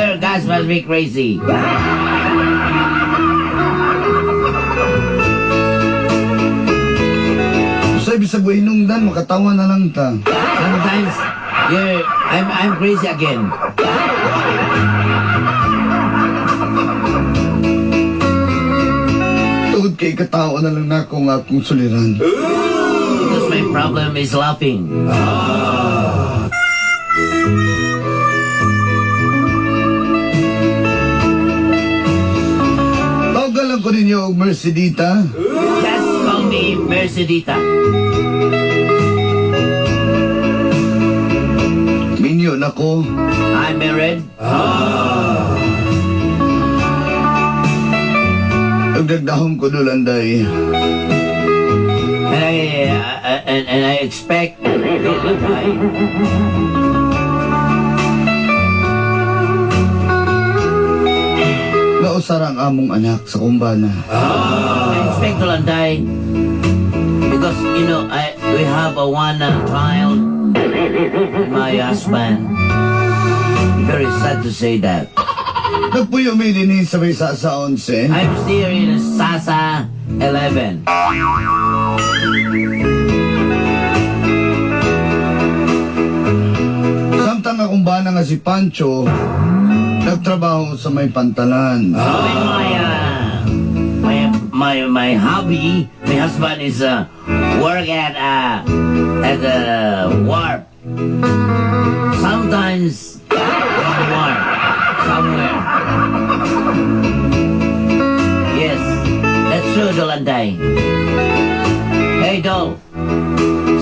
Your guys must be crazy. Sa ibig hinungdan, makatawa na lang ta. Sometimes, I'm crazy again. Tungod kay katawa na lang na ako nga akong suliran. Because my problem is laughing. Tawagan lang ko ninyo og Mercedita. Just call me Mercedita. Minyo na ko. I'm married. Nagdagdahom ko dulanday. And I expect Nausarang among anak sa kumbana. I expect to landay because we have a one child. My husband. Very sad to say that. Nagpuyo mi din sa may sa 11. I'm still in Sasa 11. Samtang akong bana nga si Pancho, nagtrabaho sa may pantalan. My hobby, my husband is work at the wharf. Sometimes on the wharf somewhere. Yes, that's true, Dolanday. Hey, Dol,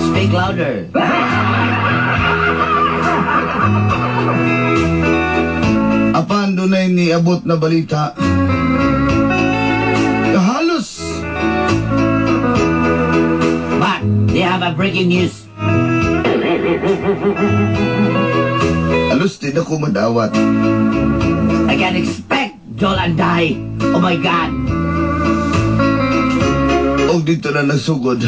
speak louder. Apan dunay niabot na balita. Halos But they have a breaking news. halos din ako madawat. I can expect Dolanday. Oh my God. Og dito na nasugod.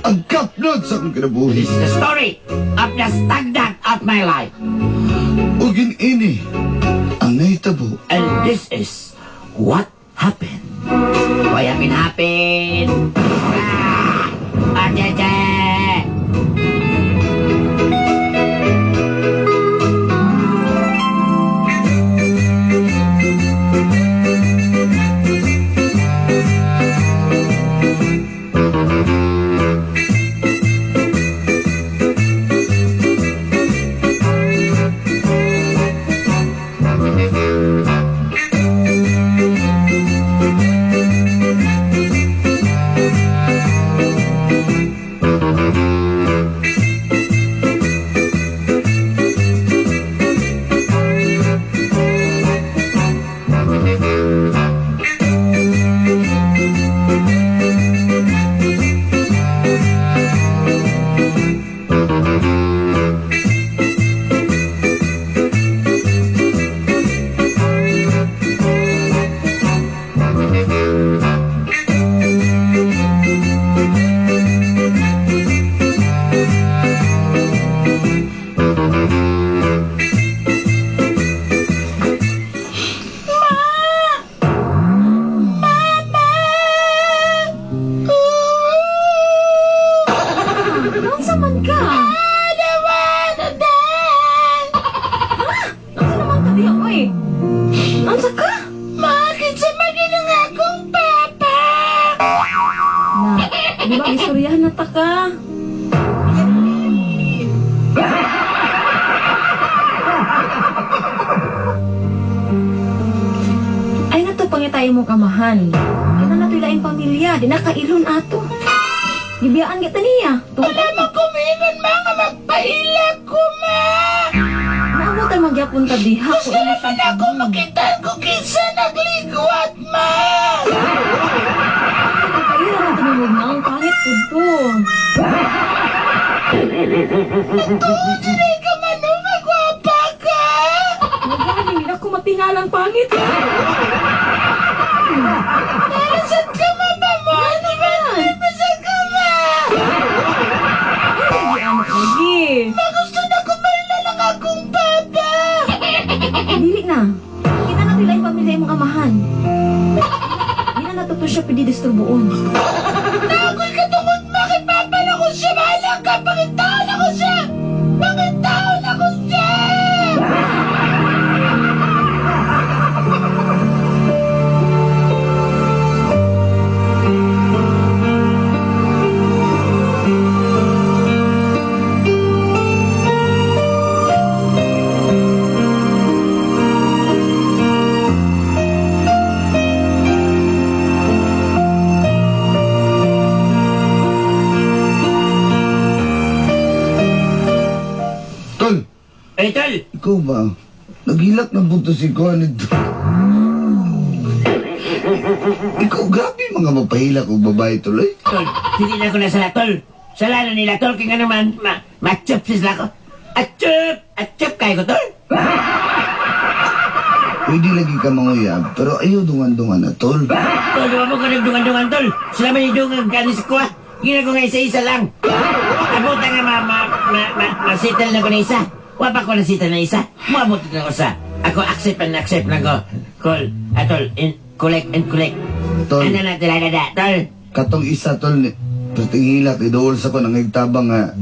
Ang kapnot sa akong kinabuhi. This is the story of the stagnant of my life. Og ini ang nahitabo. And this is what happened. What happened? Ajajaj! Di ba, istoryahan na ta ka. Ay nga to pangitay mo kamahan. Kaya na to ilaing pamilya, di nakailon ato. Gibiyaan kita niya. Wala mo kumingon mga magpaila ko, ma! Naamo tayo magyapon ta diha. Gusto naman ako makita ko kinsa nagligwat, ma! Kaya na tinulog na ang pangit po po. Tuon sila ka manong magwapa ka! Magani, hindi ako matingalang pangit. Narasan ka, mama mo? Ano ba? Narasan ka, ma? Ay, anak lagi. Ma, gusto na kumain na lang akong papa! Dili na. Kita na to laing pamilya imong amahan. Di na natuto siya pididisturbuon. Ako'y katungod, bakit papala ko siya? Bahala ka, pangitaon ako siya! Pangitaon ako siya! Tol, Ay, tol! ikaw ba? Naghilak ng punto si Kuan ito. Ikaw, grabe mga mapahilak o babae tuloy. Tol, hindi na ako nasala, tol. Sala na nila, tol. Kaya nga naman, ma-chup sila ako. At-chup! At-chup kayo ko, tol. Pwede lagi ka manguyab, pero ayaw dungan-dungan na, tol. Tol, di ba mo ka nagdungan-dungan, tol? Sila man yung dungan kanis ko, ah. Gina ko nga isa-isa lang. Abutan nga masital na ko na isa. Wapa ko nasital na isa. Muabot na ko sa. Ako accept na ko. Call, atol, collect and collect. Tol, Ano na tila na, tol? katong isa, tol, perting hilak, idool sa ko nang igtabang nga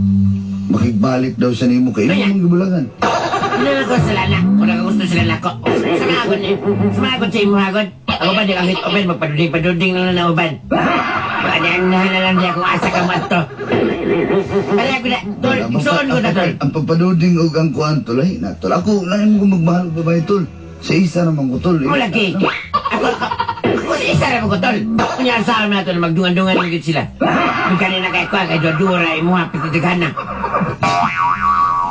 makigbalik daw siya nimo kay Kaya? imong gibulagan. Ano na ko sila na? Kung nakagusto sila na ko. Sumagod eh. Sumagod sa imo hagod. Ako ba di kang hit open, magpaduding-paduding lang na uban. Padaan na lang di akong asa ka mato. Kaya ko na, tol, igsoon ko na, tol. Ang papaduding og ang kuan, tol, ay na, tol. Ako, lain mo magmahal og babae, tol. Sa isa naman ko, tol. Mo lagi. Ako sa isa na mo ko, tol. Kunya sa na to na magdungan-dungan lang gid sila. Kung kanina kay ko, kay dua-dua imo ha, pititigan na.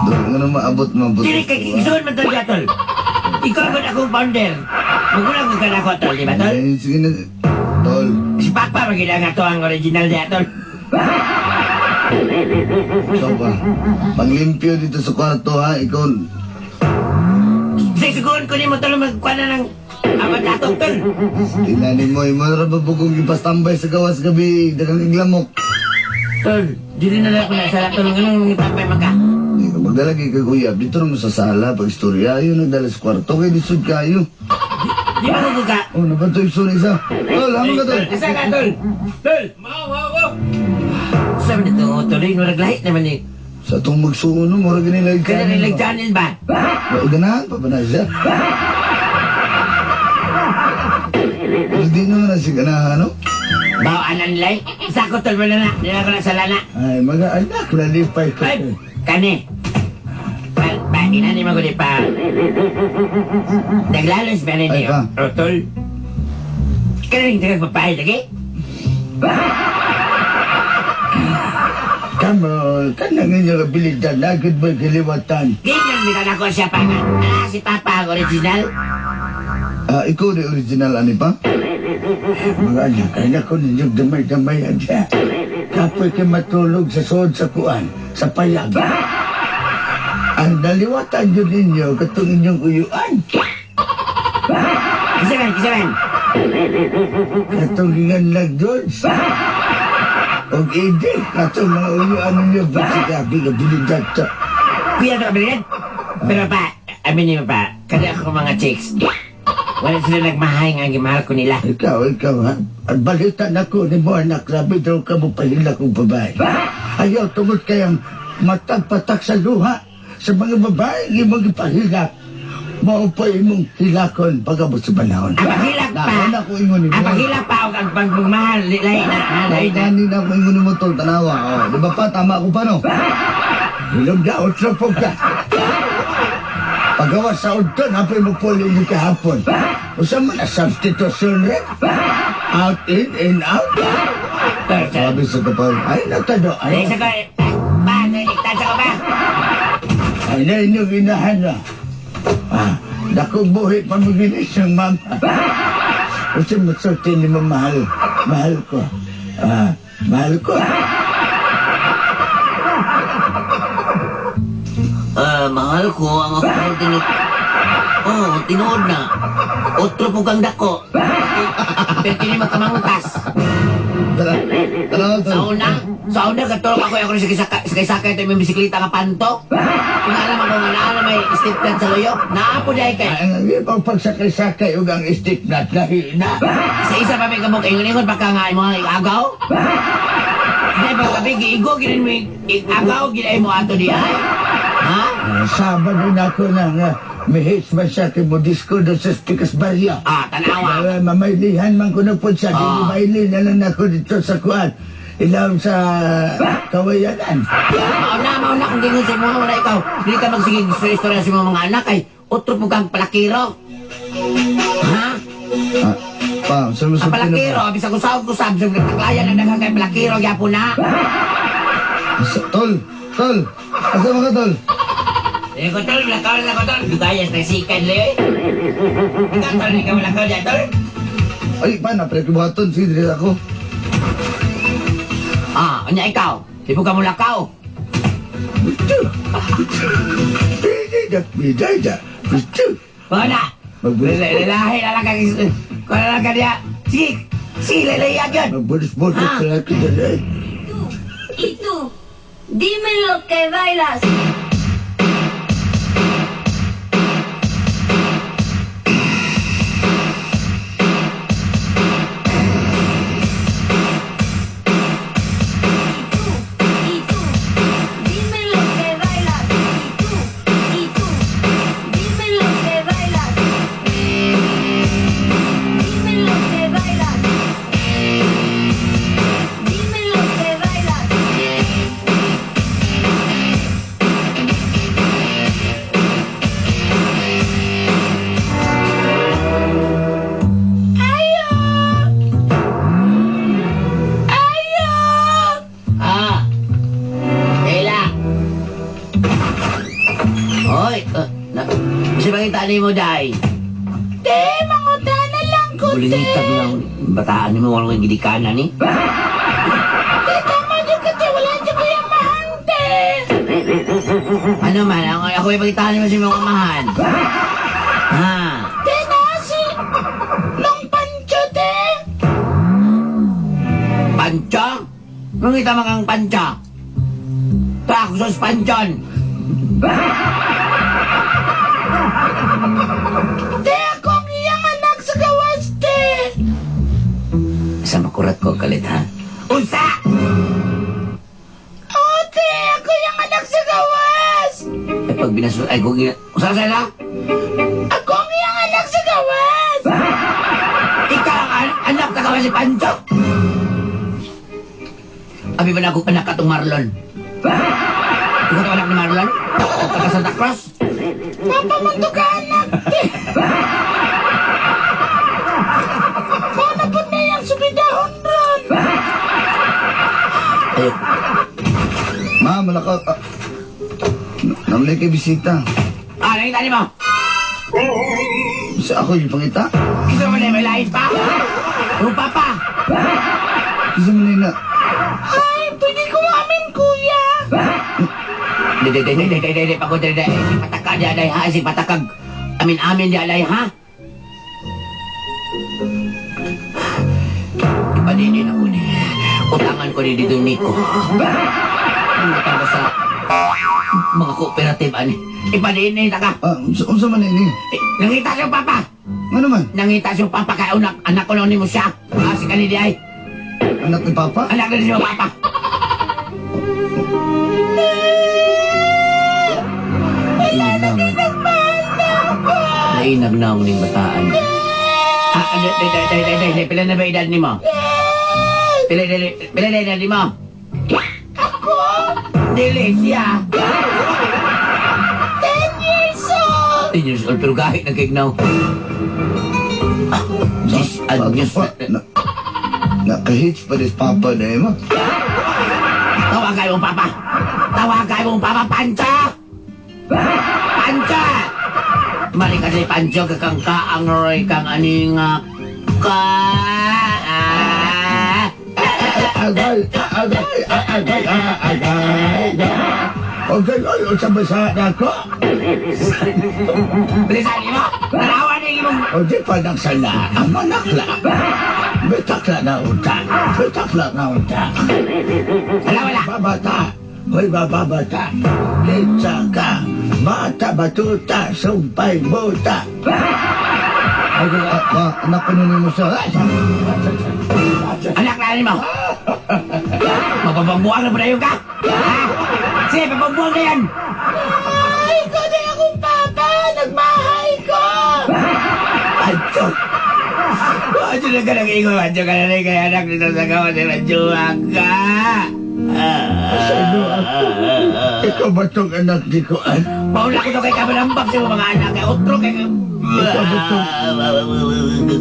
Doon nga na maabot. Dili kay igsoon man tol, tol. Ikaw ba akong founder? Magulang ko ka na ko, tol, di ba, tol? Ay, sige na, tol. Si Papa magila nga to ang original niya, tol. Ikaw ba? Panglimpyo dito sa kwarto, ha? Ikaw, Siguron ko ni mo, tol, magkuha na ng amat atong, tol. tinanin mo, imo na ba bugong ipastambay sa gawas gabi, dagang iglamok. Tol, dili na lang ko na sa tol, ganun mga ipapay maka. Hindi ka magdalagi kay kuya, dito naman sa sala, pag istorya, yun nagdala sa kwarto, kay disod kayo. Di ba ko ka? Oh, nabanto yung sunay isa. Tol, hamon ka, tol. Asa ka, tol? Tol! Mau! Sabi na ito, tol, yung naglahit naman eh. Sa itong magsuuno, mura ganilag ka. Kaya nilag channel ba? Ganahan pa ba na siya? Hindi naman na si ganahan, no? Bawa anan lay. Isa ko tol mo na na. Nila ko na sa lana. Ay, mga anak, nalipay ko. Ay, kani. Ina ni mo ko di pa. Naglalos ba rin Ay, niyo? pa. O, tol. Kaya rin tagang papahay lagi? Kamol, kanang inyong abilidad, agad mo'y kaliwatan. Ganyan nila na ko siya pa nga. Si Papa ang original. Ikaw na original, ani pa? Mga anak, kaya ko ninyong damay-damay adya. Kapoy kayo matulog sa sood sa kuan, sa payag. Ang naliwatan yun ninyo, katong inyong uyuan. Kisaman. Katong ginganlag doon. Og edi, katong mga uyuan ninyo, ba't gabi na binigad to? Kuya ito kabilin. Pero pa, aminin mo pa, kada ako mga chicks. Wala sila nagmahay nga gimahal ko nila. Ikaw, ha? At balitan ako ni mo, anak, grabe daw ka mo pahila kong babae. Ayaw tungod kayang matagpatak sa luha sa mga babae, imong ipahilak. Maupa imong hilakon pagabot sa panahon. Ang paghilak pa. Nakon ako ingon ni mo. Ang paghilak pa o ang pagmamahal. Lahi na. Ay, dani na ako ingon ni mo tol, tanawa. Oh, di ba pa, tama ko pa, no? Hilog na, otro po ka. Pagawa sa udton, hapay mo puli mo kahapon. Usa man na substitution rin. Out in out. Sabi sa kapal, ay natado, Ay, ay. isa ko. Pa, naligtan sa ko ba? Ay na inyong inahan na. Dakong buhi pa maginis ng mama. Usa masulti ni mo mahal. Mahal ko. Mahal ko. Mahal ko ang ako tinit. Oh, tinuod na. Otro po kang dako. Pero kini makamangutas. Tara, Sa tol. una, Sa una, katulog ako ni sakay-sakay ito yung bisikleta nga panto. Kung alam ako nga na may step plant sa loyo, naapo dahil kay. Ang ipang pagsakay-sakay ug ang stick nut lahina. Sa isa pa may kamok ingon pagka nga mga agaw. Hindi pa kapi, giigo, ginin mo agaw, ginay mo ato di ay. Ha? Sabado na ako na nga. Mihits man siya kay Modisco doon sa Spikas Barya. Tanawa. Mamailihan man ko na po siya. Maili na lang ako dito sa kuwan. Ilaw sa kawayanan. Mauna kung gingon sa mga wala ikaw. Hindi ka magsigig sa istorya sa mga anak ay utro po kang palakiro. Ha? Ang palakiro, abis ako sahod ko sabi sa nagtaklayan na dagang kay palakiro, yapo na. Tol! Asa mga tol? Ko tol, lakaw na ko tol. Dugayas na sikan le. Ikaw tol, ikaw lakaw dyan tol. Ay, paano? Prekibuhaton, sige ako. Anya ikaw? Ibu ka mo lakaw. Bida. Wala. Lalahi na lang kang kung na lang ka niya. Sige, lalayan yun. Magbulis-bulis sa laki dali. Itu, dime lo que bailas. Ni mo day. Manguta na lang ko, Bulingitag lang. Bataan ni mo walang gidikanan ni. Tama dyan ka, wala dyan ko yung mahante. Ano man, ako ipagitahan mo sa mga amahan. Ha? Nasi, long pancho, Pancho? Mangita makang pancho. Taksos panchon. Akong iyang anak sa gawas, Sa makurat ko kalit ha. Unsa! Ako yung anak sa gawas. Ay pag binasun... Ay kung gina... Usa na? Akong iyang anak sa gawas. Ikaw ang anak na kawa si Pancho. Abi ba na akong anak katong Marlon? Ikaw to anak ni Marlon? O taga Santa Cruz? Papamunto ka anak, Paano po na yung subidahon ron? Ayok. Ma, malakaw. Namulay kay bisita. Nakita ni mo? Isa ako yung pangita. Gusto mo na may lain pa? Rupa pa? Isa mo na. Ay, pwede ko amin, kuya. Dede, pagod dede. Si patakag di alay ha, si patakag. Amin di alay ha. Ipadinin ako ni. Utangan ko ni dito Nico. Ang matanda sa mga kooperative ani. Ipadinin ka. Unsa man ini? Nangita siyang papa. Ano man? Nangita siyang papa kaya anak ko lang ni mo siya. Si kanidi ay. Anak ni Papa? Anak na siya papa. Nainag na ang ning bataan. Pila na ba edad ni mo? Pila na edad ni mo? Ako, Dili siya. 10 years old. 10 years old pero gahit na kignaw. Diyos, Diyos. Nakahits pa rin Papa na mo. Tawagay mong papa. Tawagay mong papa, Pancho. Pancho. Mali ka si Pancho, kakang kaang roy kang aning ka. Agay. Okay, sa basa na ko. Bilisan mo. Narawan ni lagi mong... O di pa nagsala, ang manakla. Betakla na utak. Betakla na utak. Wala. Babata. Hoy, babata. Kitsa ka. Bata, batuta, sumpay, buta. Ay, anak ko nini mo sa... Anak na rin mo. Mapapagbuwang na ba na yung ka? Ha? Sige, papagbuwang na yan. Ikaw din akong papa! Nagmahay ko! Adyo! Adyo na ka nag-ingo! Adyo ka na rin kay anak nito sa gawa nila. Adyo ka! Sino ako? Ikaw ba itong anak di ko? Paula ko to kay kabalambak sa mga anak. Kay otro kay... Ikaw ba itong...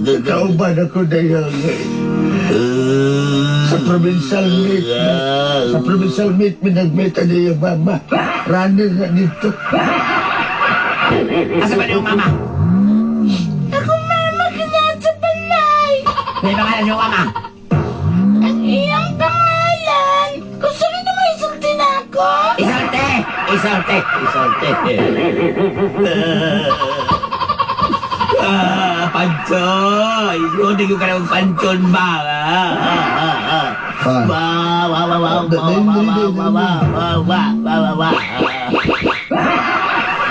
Ikaw ba na ko na yung... Sa provincial meet, minagmeta niya yung mama. Running na dito. Asa ba yung mama? Ako mama kanya sa balay. May pangalan yung mama? Ang iyang pangalan. Gusto rin naman isulti na ako. Isolte. Pancho! Isundi ko ka ng panchon ba?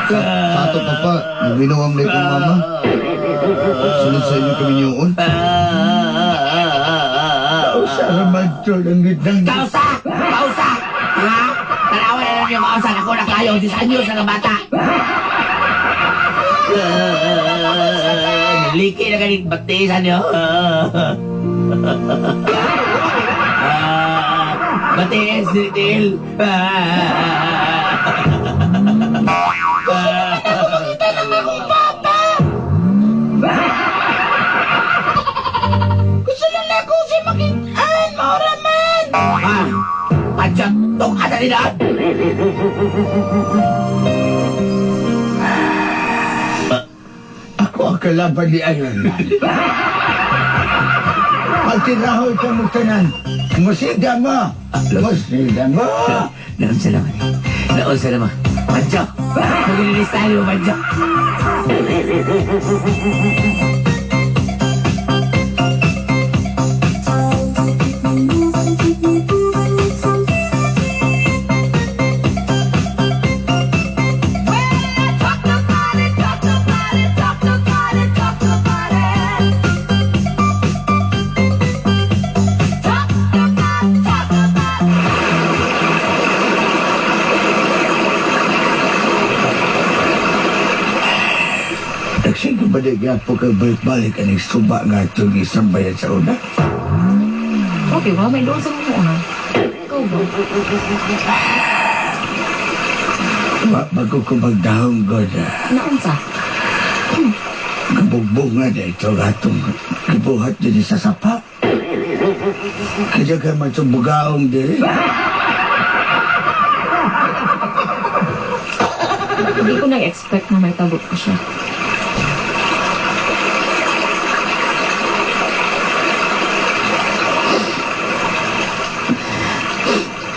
Sa ato papa, nagbinuwang na ikaw mama. Sunod sa inyo kami yun. Kausa naman to, ang gitang... Kausa! Ha? Tanawa na lang yung kausa na ko nakayaw 10 anyos na bata. Naliki na ganit batisan nyo. Batis, detail. Makita lang ako, papa. Gusto lang ako si makitaan, mauraman. Panchot, tung ata nila. Ako ang kalaban ni Iron Man. Pagtirahoy ka mo tanan, musida mo! Musida mo! Naunsa naman. Pancho, mag-release tayo, Pancho. Nagsige ba di po ka balik-balik ang suba nga itong isang bayan sa una? Okay ba? May doon sa mga una. Ikaw ba? Bago ko magdahong god, Naunsa? kabugbog nga na ito atong kibuhat din sa sapa. Kaya ka man itong bugaong din. Hindi ko nag-expect na may tagot ko siya.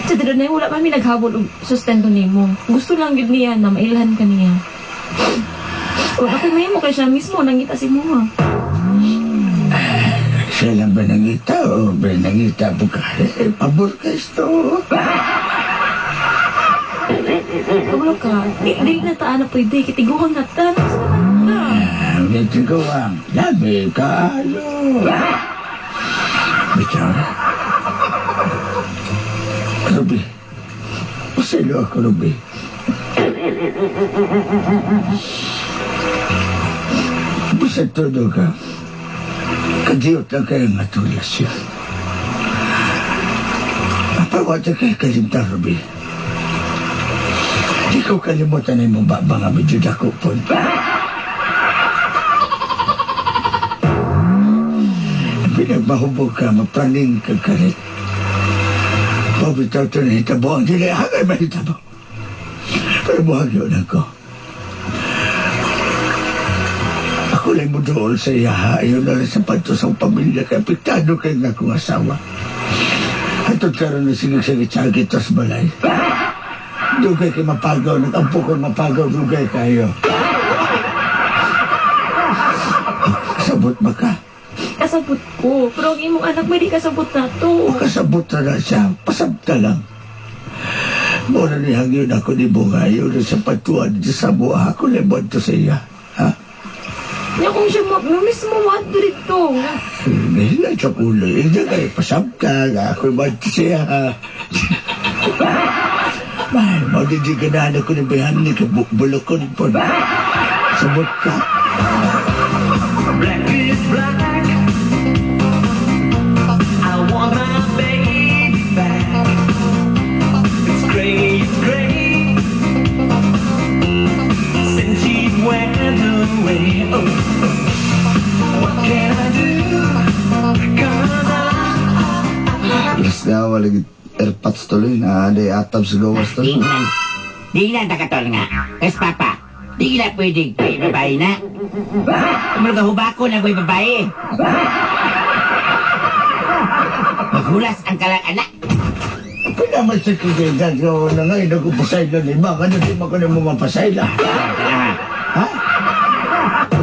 Sa dito na wala kami naghabol og sustento nimo. Gusto lang gid niya na mailhan ka niya. Kung ako may mo kay siya mismo nangita si mo. Siya lang ba nangita o ba nangita bukari? Pabor ka ito. Kabalo ka. Di na taan na pwede. Kitiguhang na taan. Sa naman ka. Medyo gawang. Labi ka, Bicara. Ruby. Pasilo ako, Ruby. Bisa todo ka. Kadiyot lang kayo nga tulas yun. Papawata kayo kalimta, Ruby. Di ko kalimutan na yung mga nga medyo dako po. Pinagmahubog ka, mapraning ka kalit. Pabitaw ito na hitabo ang dili. Hangay mahitabo. Pero buhag yun ako. Ako lang mo doon sa iyaha. Ayaw na rin sa panto sa pamilya. Kaya piktado kayo nga akong asawa. Atod karoon na sigig-sigig sagit tas balay. Dugay kayo mapagaw. Nag-ampo ko mapagaw. Dugay kayo. Kasabot ba ka? Kasabot ko. Pero ang imong anak, may di kasabot na to. Kasabot na siya. Pasabta lang. Muna ni hangyon ako ni Bungayo na sa patuan sa buha ako lebon to sa iya. Ha? Nga kung siya mismo mo dito. Nahilan sa ulo. Ija kayo pasabta nga ako ba siya. Man, maudidi ka na ako ni Behan ni kabulokon po. Sabot ka. Black is black. I want my baby back. It's gray, since she went away. Oh, what can I do? 'Cause Yes nga, walang airpods tuloy na aday atab sa gawas to. Di na nakatol nga. Kas papa, di na pwede kay babae na. Kumulog ka hubako na ko'y babae. Maghulas ang kalang anak. Pinaman sa kagaygan ko na ngayon nagupasay na ni Mang. Ano di mo ka na mapasay na? Ha?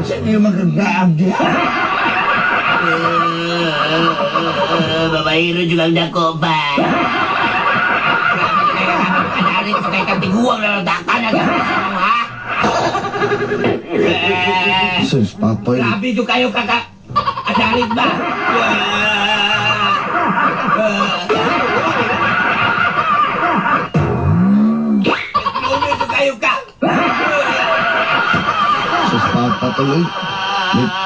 Saan yung magagaam di? Babae rin yung ang dako ba? Kanarin sa kay katiguang na nadakan na ha? Sus, Papoy. Grabe yung kayo adalit ba? Lumit yung kayo ka! Sus, Papa tuloy.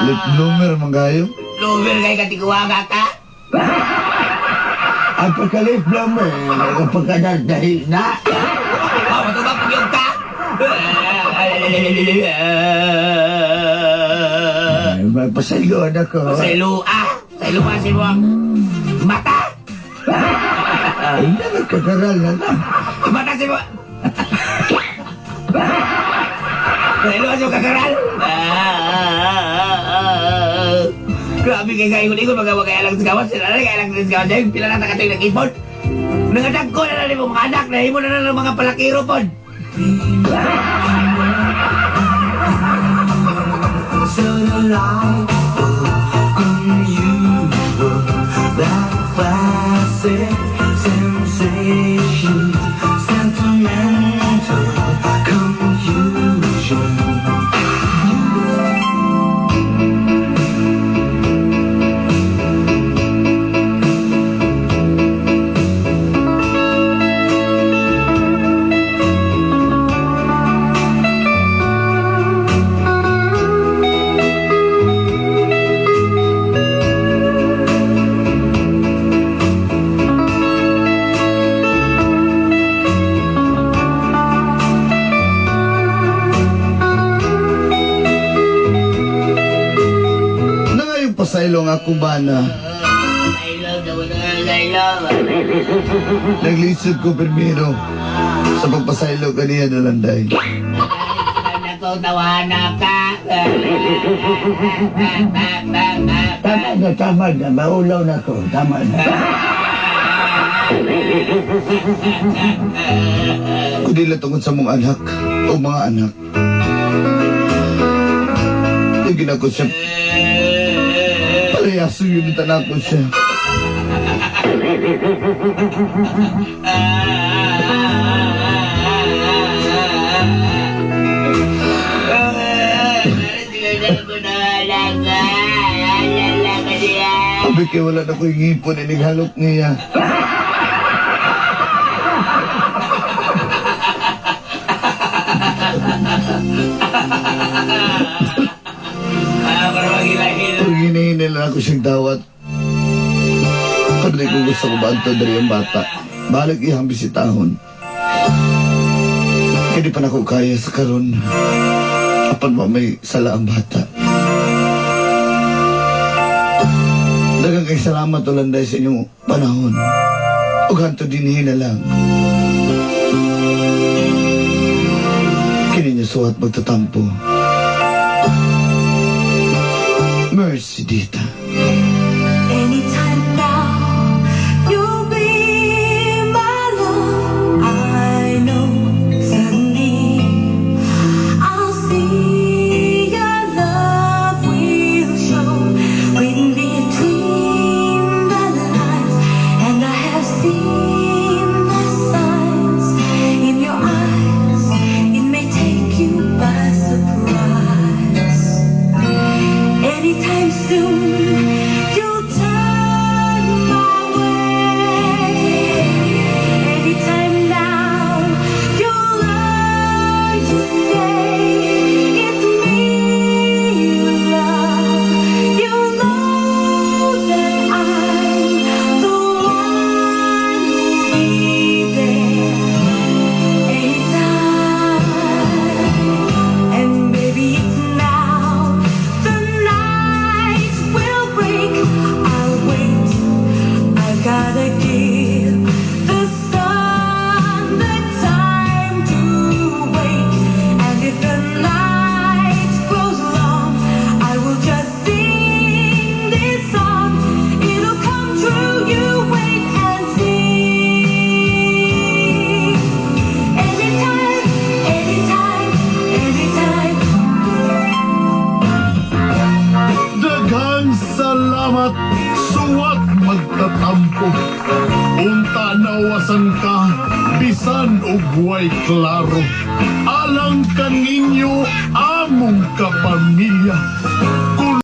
Lip bloomer, manggayo. Lumit kayo katiguang ka? Ang pagka-lip bloomer, ang pagka-dardahi na. Ito ba pugyog ka? May pasayloan ako. Sa ilua si mo mata. Ay, nagkakaral na lang. Mata si mo. Sa ilua si mo kakaral. Grabe kay kayo-ingon magkaya lang sa gawas. Sila na kaya lang sa gawas. Dahil pila na nakatoy ng ipon. Nangadag ko na rin mo mga anak. Nahimo na ng mga palakiro po. So the light on you, that classic sensation, sentimental confusion. Pasaylong ako ba na naglisod ko primero sa pagpasaylo kaniya na landay. Tawahan ka. Tama na, maulaw na ko, tama na. Kundi lang tungkol sa mong anak o mga anak. Tigin ako siya. Palayaso yun yung tanako siya. Sabi kayo wala na ko yung ngipon, inighalok niya. Pag hinihinil na ako siyang dawat. Pag di ko gusto ko ba ito dari ang bata, balik ihang bisitahon. Kaya di pa na ko kaya sa karon. Apan ba may sala ang bata. Dagang kay salamat ulanday sa inyong panahon. O ganto dinhin na lang. Kini niya suwat magtatampo. Mercy, Dita. Anytime now, you'll be my love. I know someday I'll see your love will show. ko. Unta nawasan ka, bisan og way klaro. Alang kaninyo among kapamilya.